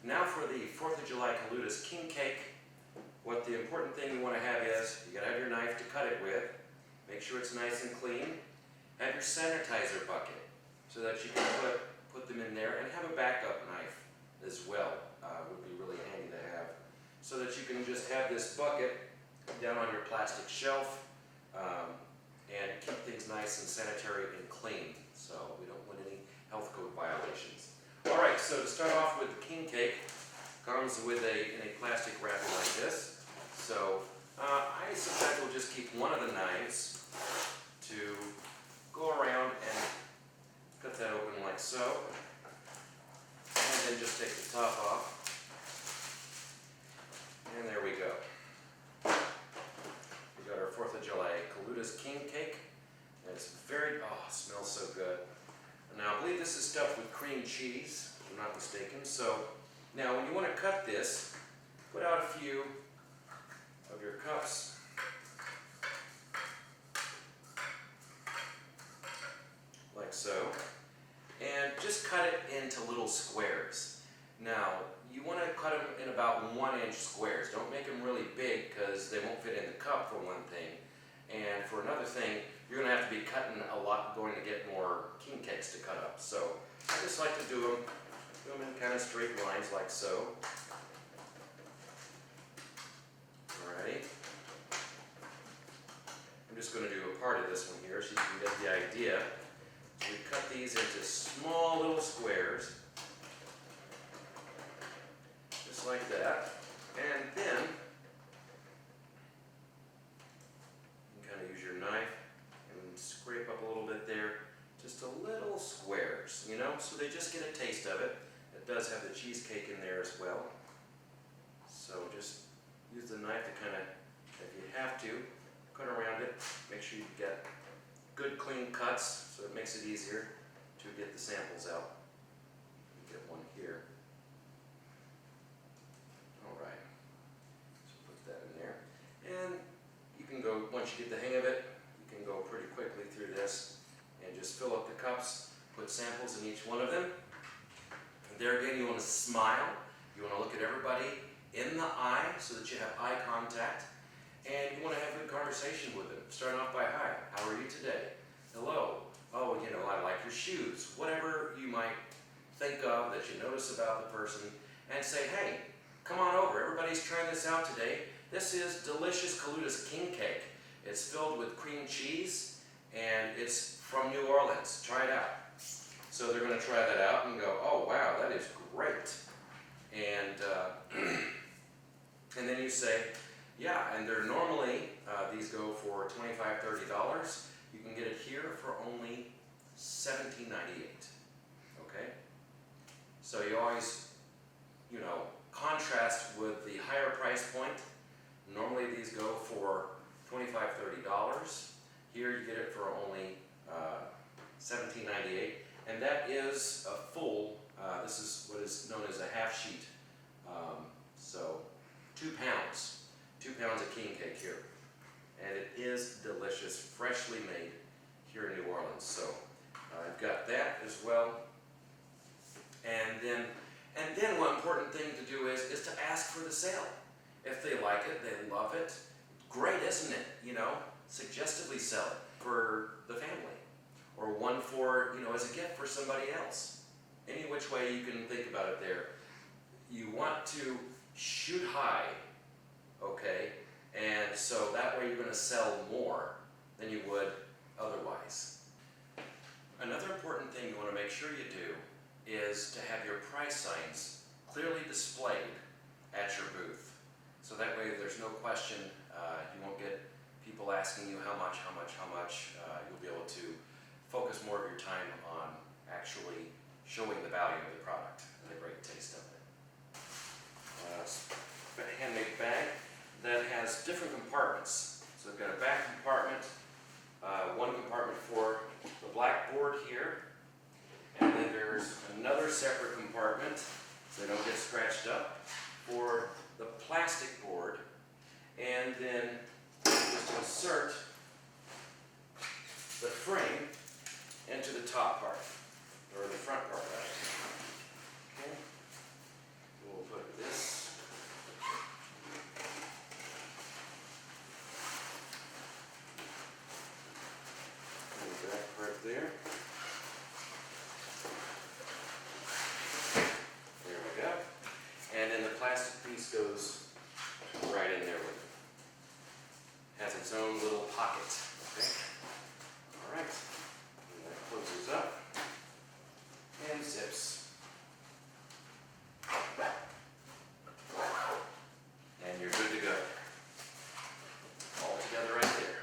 Now for the 4th of July Kaluda's king cake. What the important thing you want to have is, you gotta have your knife to cut it with. Make sure it's nice and clean. Have your sanitizer bucket so that you can put them in there, and have a backup knife as well. Would be really handy to have. So that you can just have this bucket down on your plastic shelf and keep things nice and sanitary and clean, so we don't want any health code violations. Alright, so to start off with, the king cake comes with in a plastic wrapper like this. So I sometimes will just keep one of the knives to go around and cut that open like so, and then just take the top off, and there we go. We got our 4th of July Kaluda's king cake, and it's very, it smells so good. Now I believe this is stuffed with cream cheese, if I'm not mistaken. So now when you want to cut this, put out a few of your cups. Like so. And just cut it into little squares. Now, you want to cut them in about 1-inch squares. Don't make them really big because they won't fit in the cup for one thing. And for another thing, you're going to have to be cutting a lot going to get more king cakes to cut up. So I just like to do them in kind of straight lines like so. Alrighty. I'm just going to do a part of this one here so you can get the idea. So we cut these into small little squares, just like that, and then you can kind of use your knife and scrape up a little bit there, just a little squares, you know, so they just get a taste of it. It does have the cheesecake in there as well, so just use the knife to kind of, if you have to, cut around it. Make sure you get good clean cuts, so it makes it easier to get the samples out. Get one here. Alright, so put that in there. And you can go, once you get the hang of it, you can go pretty quickly through this and just fill up the cups, put samples in each one of them. And there again, you want to smile. You want to look at everybody in the eye so that you have eye contact. And you want to have good conversation with them. Starting off by, hi, how are you today? Hello. Oh, you know, I like your shoes. Whatever you might think of that you notice about the person, and say, hey, come on over. Everybody's trying this out today. This is delicious Kaluda's king cake. It's filled with cream cheese, and it's from New Orleans. Try it out. So they're going to try that out and go, oh, wow, that is great. And, and then you say, yeah, and they're normally, these go for $25, $30. You can get it here for only $17.98, okay? So you always, you know, contrast with the higher price point. Normally these go for $25, $30. Here you get it for only $17.98, and that is a full, this is what is known as a half sheet. So 2 pounds. 2 pounds of king cake here. And it is delicious, freshly made here in New Orleans. So I've got that as well. And then one important thing to do is to ask for the sale. If they like it, they love it, great, isn't it? You know, suggestively sell it for the family. Or one for, you know, as a gift for somebody else. Any which way you can think about it there. You want to shoot high, okay? And so that way you're going to sell more than you would otherwise. Another important thing you want to make sure you do is to have your price signs clearly displayed at your booth. So that way there's no question, you won't get people asking you how much. You'll be able to focus more of your time on actually showing the value of the product and the great taste of it. A handmade bag that has different compartments. So we've got a back compartment, one compartment for the blackboard here, and then there's another separate compartment so they don't get scratched up for the plastic board, and then just insert the frame into the top part, or the front part rather. Okay. there.